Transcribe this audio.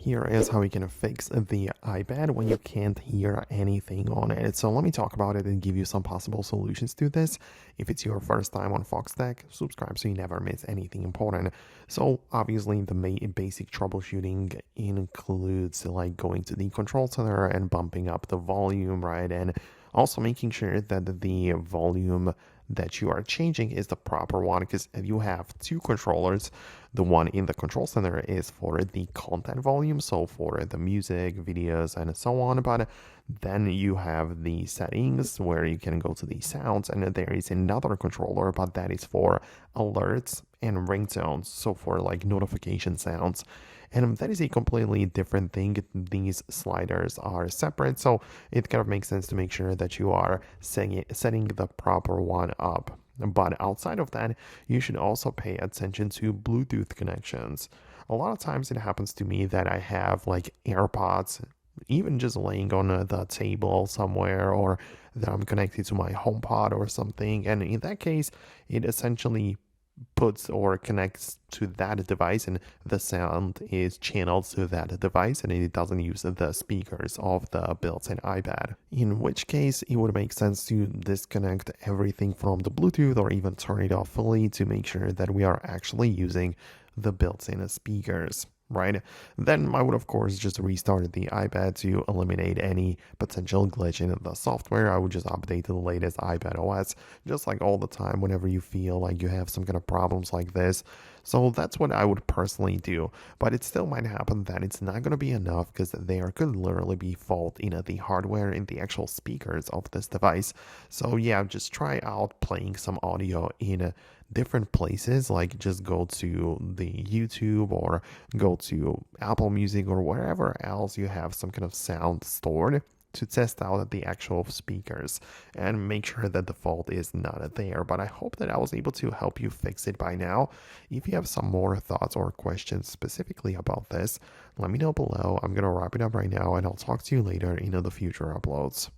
Here is how you can fix the iPad when you can't hear anything on it. So let me talk about it and give you some possible solutions to this. If it's your first time on Foxtecc, subscribe so you never miss anything important. So obviously the basic troubleshooting includes like going to the control center and bumping up the volume, right? And also making sure that the volume that you are changing is the proper one, because if you have two controllers, the one in the control center is for the content volume, so for the music, videos, and so on. But then you have the settings where you can go to the sounds, and there is another controller, but that is for alerts and ringtones, so for like notification sounds. And that is a completely different thing. These sliders are separate, so it kind of makes sense to make sure that you are setting the proper one up. But outside of that, you should also pay attention to Bluetooth connections. A lot of times it happens to me that I have like AirPods, even just laying on the table somewhere, or that I'm connected to my HomePod or something. And in that case, it essentially puts or connects to that device, and the sound is channeled to that device, and it doesn't use the speakers of the built-in iPad, in which case it would make sense to disconnect everything from the Bluetooth or even turn it off fully to make sure that we are actually using the built-in speakers, right? Then I would, of course, just restart the iPad to eliminate any potential glitch in the software. I would just update to the latest iPad OS, just like all the time whenever you feel like you have some kind of problems like this. So that's what I would personally do. But it still might happen that it's not going to be enough, because there could literally be fault in the hardware, in the actual speakers of this device. So yeah, just try out playing some audio in different places, like just go to the YouTube or go to Apple Music or wherever else you have some kind of sound stored, to test out the actual speakers and make sure that the fault is not there. But I hope that I was able to help you fix it by now. If you have some more thoughts or questions specifically about this, let me know below. I'm going to wrap it up right now, and I'll talk to you later in the future uploads.